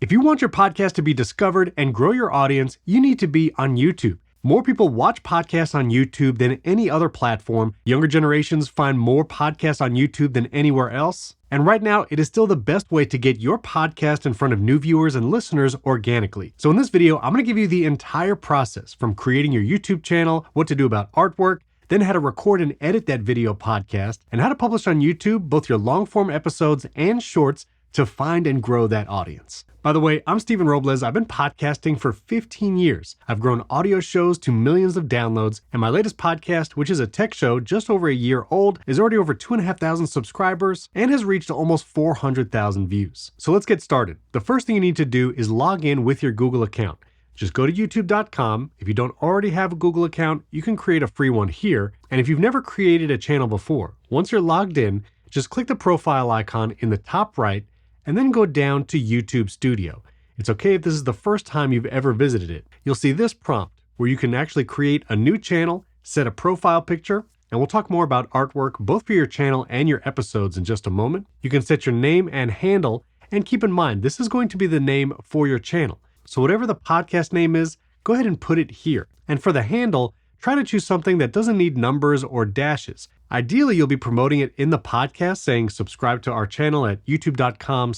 If you want your podcast to be discovered and grow your audience, you need to be on YouTube. More people watch podcasts on YouTube than any other platform. Younger generations find more podcasts on YouTube than anywhere else. And right now, it is still the best way to get your podcast in front of new viewers and listeners organically. So in this video, I'm going to give you the entire process from creating your YouTube channel, what to do about artwork, then how to record and edit that video podcast, and how to publish on YouTube both your long-form episodes and shorts to find and grow that audience. By the way, I'm Steven Robles. I've been podcasting for 15 years. I've grown audio shows to millions of downloads, and my latest podcast, which is a tech show just over a year old, is already over 2,500 subscribers and has reached almost 400,000 views. So let's get started. The first thing you need to do is log in with your Google account. Just go to youtube.com. If you don't already have a Google account, you can create a free one here. And if you've never created a channel before, once you're logged in, just click the profile icon in the top right, and then go down to YouTube Studio. It's okay if this is the first time you've ever visited it. You'll see this prompt where you can actually create a new channel, set a profile picture, and we'll talk more about artwork both for your channel and your episodes in just a moment. You can set your name and handle, and keep in mind, this is going to be the name for your channel. So whatever the podcast name is, go ahead and put it here. And for the handle, try to choose something that doesn't need numbers or dashes. Ideally, you'll be promoting it in the podcast, saying subscribe to our channel at youtube.com/,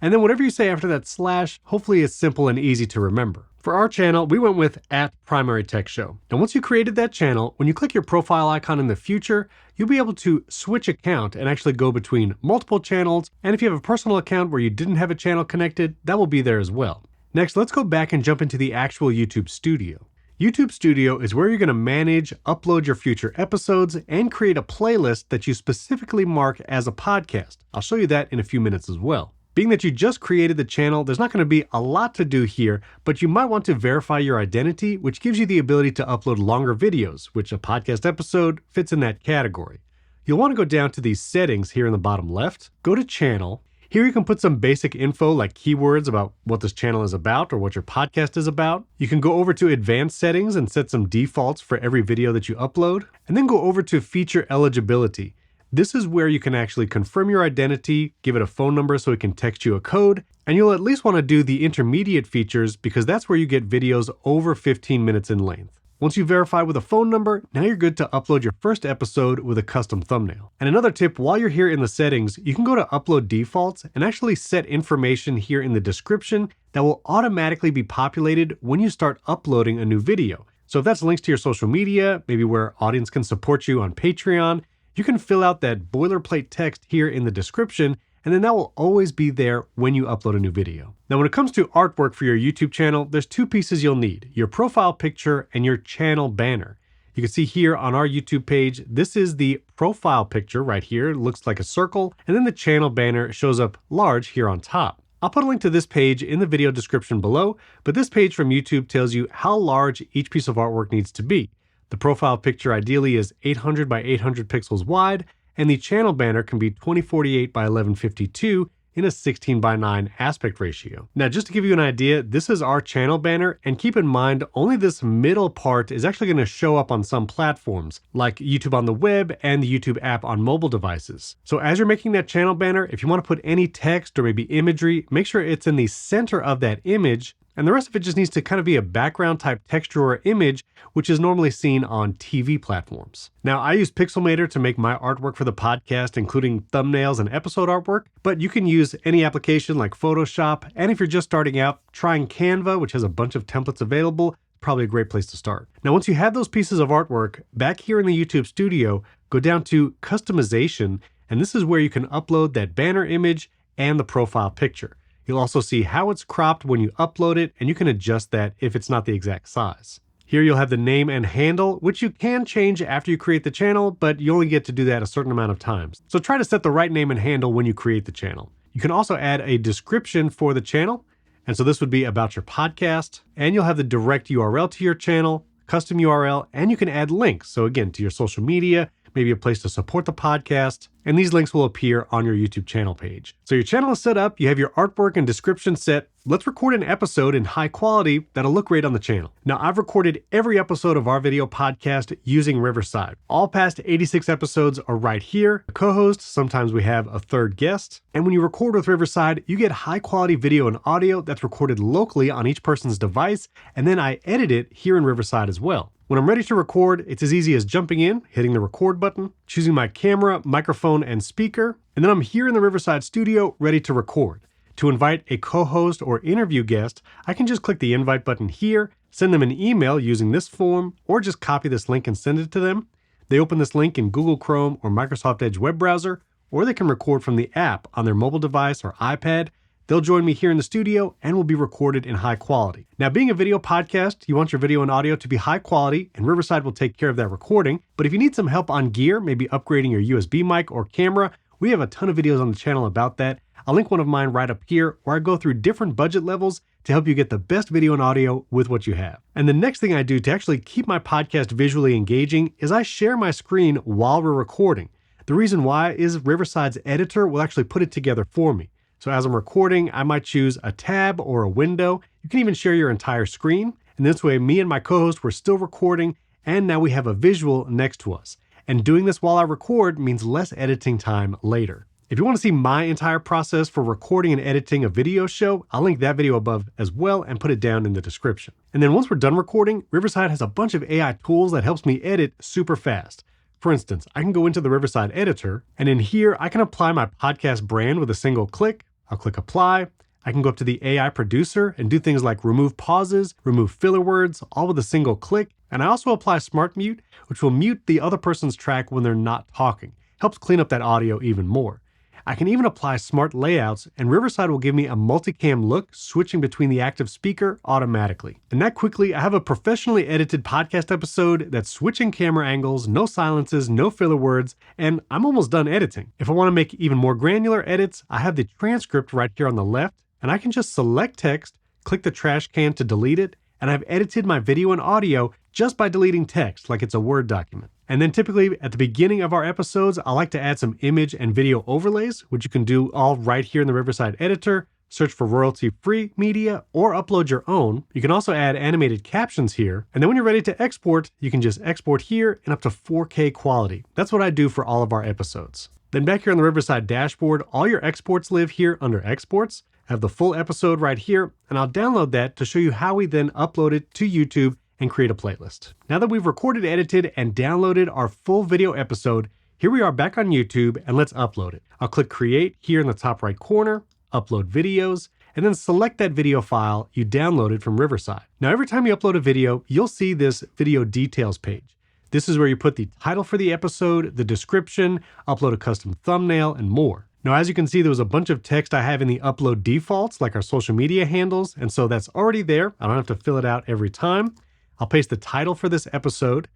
and then whatever you say after that slash, hopefully it's simple and easy to remember. For our channel, we went with @PrimaryTechShow. And once you created that channel, when you click your profile icon in the future, you'll be able to switch account and actually go between multiple channels. And if you have a personal account where you didn't have a channel connected, that will be there as well. Next, let's go back and jump into the actual YouTube Studio. YouTube Studio is where you're going to manage, upload your future episodes, and create a playlist that you specifically mark as a podcast. I'll show you that in a few minutes as well. Being that you just created the channel, there's not going to be a lot to do here, but you might want to verify your identity, which gives you the ability to upload longer videos, which a podcast episode fits in that category. You'll want to go down to these settings here in the bottom left, go to channel. Here you can put some basic info like keywords about what this channel is about or what your podcast is about. You can go over to advanced settings and set some defaults for every video that you upload, and then go over to feature eligibility. This is where you can actually confirm your identity, give it a phone number so it can text you a code, and you'll at least want to do the intermediate features because that's where you get videos over 15 minutes in length. Once you verify with a phone number, now you're good to upload your first episode with a custom thumbnail. And another tip, while you're here in the settings, you can go to upload defaults and actually set information here in the description that will automatically be populated when you start uploading a new video. So if that's links to your social media, maybe where audience can support you on Patreon, you can fill out that boilerplate text here in the description, and then that will always be there when you upload a new video. Now, when it comes to artwork for your YouTube channel, there's two pieces you'll need, your profile picture and your channel banner. You can see here on our YouTube page, this is the profile picture right here. It looks like a circle, and then the channel banner shows up large here on top. I'll put a link to this page in the video description below, but this page from YouTube tells you how large each piece of artwork needs to be. The profile picture ideally is 800 by 800 pixels wide, and the channel banner can be 2048 by 1152 in a 16 by 9 aspect ratio. Now, just to give you an idea, this is our channel banner, and keep in mind, only this middle part is actually going to show up on some platforms, like YouTube on the web and the YouTube app on mobile devices. So as you're making that channel banner, if you want to put any text or maybe imagery, make sure it's in the center of that image, and the rest of it just needs to kind of be a background type texture or image, which is normally seen on TV platforms. Now, I use Pixelmator to make my artwork for the podcast, including thumbnails and episode artwork, but you can use any application like Photoshop, and if you're just starting out, trying Canva, which has a bunch of templates available, probably a great place to start. Now, once you have those pieces of artwork, back here in the YouTube Studio, go down to Customization, and this is where you can upload that banner image and the profile picture. You'll also see how it's cropped when you upload it, and you can adjust that if it's not the exact size. Here you'll have the name and handle, which you can change after you create the channel, but you only get to do that a certain amount of times. So try to set the right name and handle when you create the channel. You can also add a description for the channel, and so this would be about your podcast, and you'll have the direct URL to your channel, custom URL, and you can add links. So again, to your social media, maybe a place to support the podcast, and these links will appear on your YouTube channel page. So your channel is set up, you have your artwork and description set. Let's record an episode in high quality that'll look great on the channel. Now, I've recorded every episode of our video podcast using Riverside. All past 86 episodes are right here. A co-host, sometimes we have a third guest. And when you record with Riverside, you get high quality video and audio that's recorded locally on each person's device, and then I edit it here in Riverside as well. When I'm ready to record, it's as easy as jumping in, hitting the record button, choosing my camera, microphone, and speaker, and then I'm here in the Riverside studio ready to record. To invite a co-host or interview guest, I can just click the invite button here, send them an email using this form, or just copy this link and send it to them. They open this link in Google Chrome or Microsoft Edge web browser, or they can record from the app on their mobile device or iPad. They'll join me here in the studio and will be recorded in high quality. Now, being a video podcast, you want your video and audio to be high quality, and Riverside will take care of that recording. But if you need some help on gear, maybe upgrading your USB mic or camera, we have a ton of videos on the channel about that. I'll link one of mine right up here, where I go through different budget levels to help you get the best video and audio with what you have. And the next thing I do to actually keep my podcast visually engaging is I share my screen while we're recording. The reason why is Riverside's editor will actually put it together for me. So as I'm recording, I might choose a tab or a window. You can even share your entire screen. And this way, me and my co-host, we're still recording, and now we have a visual next to us. And doing this while I record means less editing time later. If you want to see my entire process for recording and editing a video show, I'll link that video above as well and put it down in the description. And then once we're done recording, Riverside has a bunch of AI tools that helps me edit super fast. For instance, I can go into the Riverside editor, and in here, I can apply my podcast brand with a single click. I'll click apply. I can go up to the AI producer and do things like remove pauses, remove filler words, all with a single click. And I also apply smart mute, which will mute the other person's track when they're not talking. Helps clean up that audio even more. I can even apply smart layouts, and Riverside will give me a multicam look, switching between the active speaker automatically. And that quickly, I have a professionally edited podcast episode that's switching camera angles, no silences, no filler words, and I'm almost done editing. If I want to make even more granular edits, I have the transcript right here on the left, and I can just select text, click the trash can to delete it, and I've edited my video and audio just by deleting text like it's a Word document. And then typically at the beginning of our episodes, I like to add some image and video overlays, which you can do all right here in the Riverside editor. Search for royalty-free media or upload your own. You can also add animated captions here. And then when you're ready to export, you can just export here in up to 4K quality. That's what I do for all of our episodes. Then back here on the Riverside dashboard, all your exports live here under exports. I have the full episode right here, and I'll download that to show you how we then upload it to YouTube and create a playlist. Now that we've recorded, edited, and downloaded our full video episode, here we are back on YouTube, and let's upload it. I'll click Create here in the top right corner, Upload Videos, and then select that video file you downloaded from Riverside. Now every time you upload a video, you'll see this video details page. This is where you put the title for the episode, the description, upload a custom thumbnail, and more. Now, as you can see, there was a bunch of text I have in the upload defaults, like our social media handles, and so that's already there. I don't have to fill it out every time. I'll paste the title for this episode.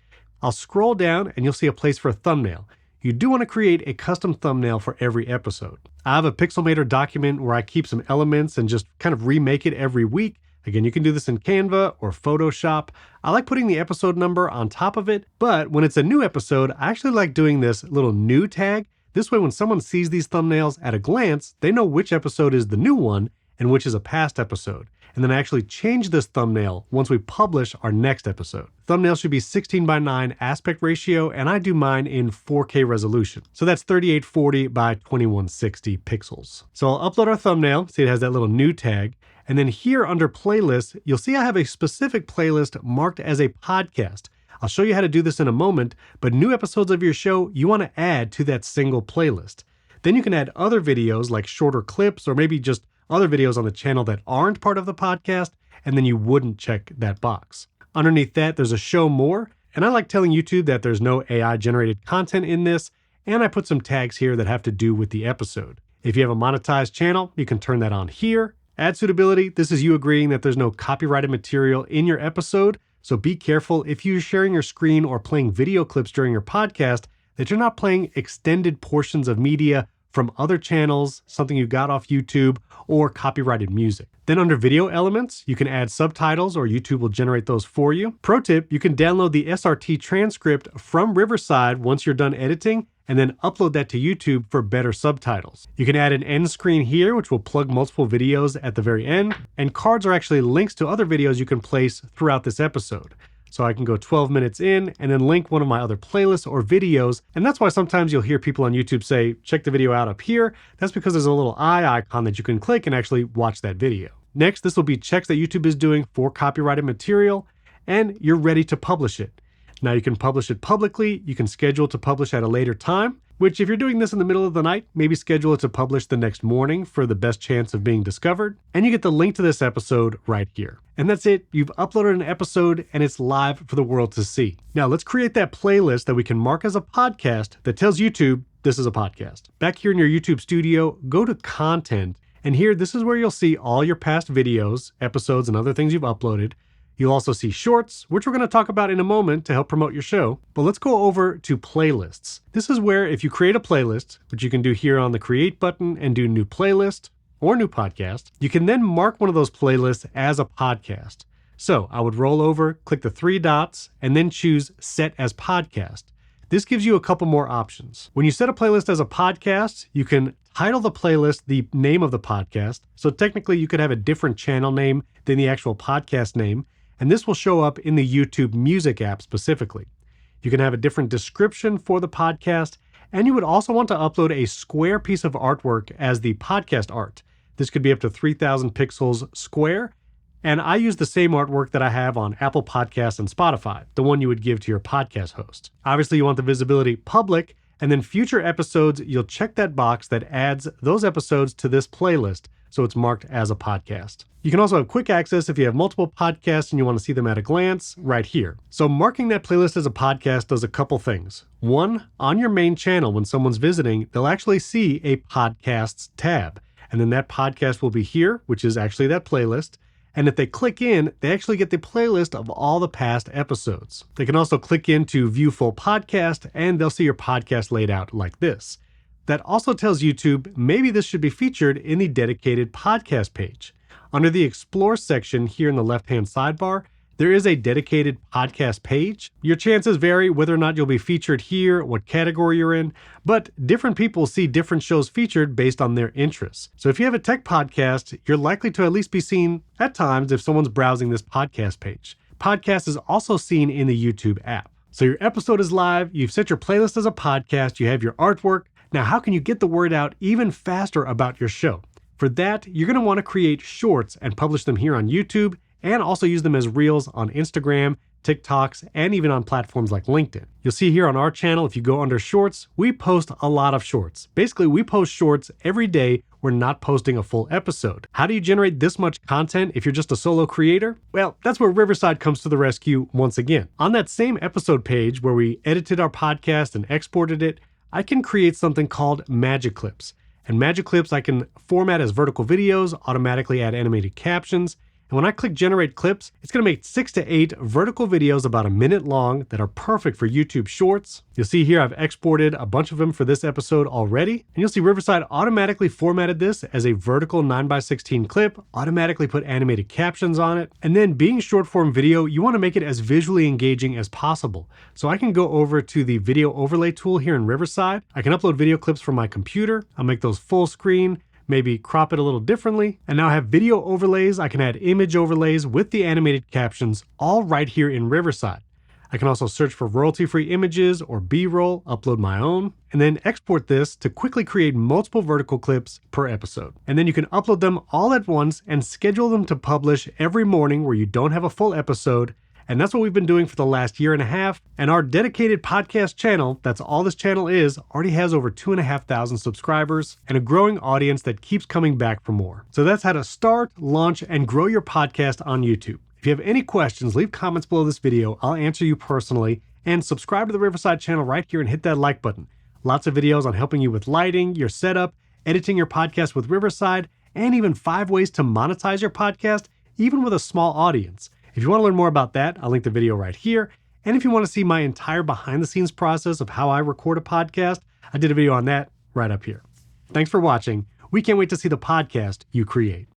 I'll scroll down and you'll see a place for a thumbnail. You do want to create a custom thumbnail for every episode. I have a Pixelmator document where I keep some elements and just kind of remake it every week. Again, you can do this in Canva or Photoshop. I like putting the episode number on top of it, but when it's a new episode, I actually like doing this little new tag. This way, when someone sees these thumbnails at a glance, they know which episode is the new one and which is a past episode. And then I actually change this thumbnail once we publish our next episode. Thumbnail should be 16:9 aspect ratio, and I do mine in 4K resolution. So that's 3840 by 2160 pixels. So I'll upload our thumbnail. See, it has that little new tag. And then here under playlists, you'll see I have a specific playlist marked as a podcast. I'll show you how to do this in a moment, but new episodes of your show, you want to add to that single playlist. Then you can add other videos like shorter clips or maybe just other videos on the channel that aren't part of the podcast, and then you wouldn't check that box. Underneath that, there's a show more, and I like telling YouTube that there's no AI generated content in this, and I put some tags here that have to do with the episode. If you have a monetized channel, you can turn that on here. Ad suitability, this is you agreeing that there's no copyrighted material in your episode, so be careful if you're sharing your screen or playing video clips during your podcast that you're not playing extended portions of media from other channels, something you got off YouTube, or copyrighted music. Then under video elements, you can add subtitles or YouTube will generate those for you. Pro tip, you can download the SRT transcript from Riverside once you're done editing and then upload that to YouTube for better subtitles. You can add an end screen here, which will plug multiple videos at the very end. And cards are actually links to other videos you can place throughout this episode. So I can go 12 minutes in and then link one of my other playlists or videos. And that's why sometimes you'll hear people on YouTube say, check the video out up here. That's because there's a little eye icon that you can click and actually watch that video. Next, this will be checks that YouTube is doing for copyrighted material, and you're ready to publish it. Now you can publish it publicly. You can schedule to publish at a later time, which if you're doing this in the middle of the night, maybe schedule it to publish the next morning for the best chance of being discovered. And you get the link to this episode right here. And that's it. You've uploaded an episode and it's live for the world to see. Now let's create that playlist that we can mark as a podcast that tells YouTube this is a podcast. Back here in your YouTube studio, go to content. And here, this is where you'll see all your past videos, episodes, and other things you've uploaded. You'll also see shorts, which we're going to talk about in a moment to help promote your show. But let's go over to playlists. This is where if you create a playlist, which you can do here on the create button and do new playlist or new podcast, you can then mark one of those playlists as a podcast. So I would roll over, click the three dots, and then choose set as podcast. This gives you a couple more options. When you set a playlist as a podcast, you can title the playlist the name of the podcast. So technically you could have a different channel name than the actual podcast name, and this will show up in the YouTube Music app specifically. You can have a different description for the podcast, and you would also want to upload a square piece of artwork as the podcast art. This could be up to 3,000 pixels square, and I use the same artwork that I have on Apple Podcasts and Spotify, the one you would give to your podcast host. Obviously, you want the visibility public, and then future episodes, you'll check that box that adds those episodes to this playlist, so it's marked as a podcast. You can also have quick access if you have multiple podcasts and you want to see them at a glance right here. So marking that playlist as a podcast does a couple things. One, on your main channel, when someone's visiting, they'll actually see a podcasts tab, and then that podcast will be here, which is actually that playlist. And if they click in, they actually get the playlist of all the past episodes. They can also click in to view full podcast, and they'll see your podcast laid out like this. That also tells YouTube maybe this should be featured in the dedicated podcast page. Under the Explore section here in the left-hand sidebar, there is a dedicated podcast page. Your chances vary whether or not you'll be featured here, what category you're in, but different people see different shows featured based on their interests. So if you have a tech podcast, you're likely to at least be seen at times if someone's browsing this podcast page. Podcast is also seen in the YouTube app. So your episode is live, you've set your playlist as a podcast, you have your artwork. Now, how can you get the word out even faster about your show? For that, you're going to want to create shorts and publish them here on YouTube, and also use them as reels on Instagram, TikToks, and even on platforms like LinkedIn. You'll see here on our channel, if you go under shorts, we post a lot of shorts. Basically, we post shorts every day. We're not posting a full episode. How do you generate this much content if you're just a solo creator? Well, that's where Riverside comes to the rescue once again. On that same episode page where we edited our podcast and exported it, I can create something called Magic Clips. And Magic Clips I can format as vertical videos, automatically add animated captions. And when I click Generate Clips, it's going to make 6 to 8 vertical videos about a minute long that are perfect for YouTube Shorts. You'll see here I've exported a bunch of them for this episode already. And you'll see Riverside automatically formatted this as a vertical 9:16 clip, automatically put animated captions on it. And then being short form video, you want to make it as visually engaging as possible. So I can go over to the video overlay tool here in Riverside. I can upload video clips from my computer. I'll make those full screen, maybe crop it a little differently. And now I have video overlays. I can add image overlays with the animated captions all right here in Riverside. I can also search for royalty-free images or B-roll, upload my own, and then export this to quickly create multiple vertical clips per episode. And then you can upload them all at once and schedule them to publish every morning where you don't have a full episode. And that's what we've been doing for the last year and a half. And our dedicated podcast channel, that's all this channel is, already has over 2,500 subscribers and a growing audience that keeps coming back for more. So that's how to start, launch, and grow your podcast on YouTube. If you have any questions, leave comments below this video. I'll answer you personally. And subscribe to the Riverside channel right here and hit that like button. Lots of videos on helping you with lighting, your setup, editing your podcast with Riverside, and even 5 ways to monetize your podcast, even with a small audience. If you want to learn more about that, I'll link the video right here. And if you want to see my entire behind the scenes process of how I record a podcast, I did a video on that right up here. Thanks for watching. We can't wait to see the podcast you create.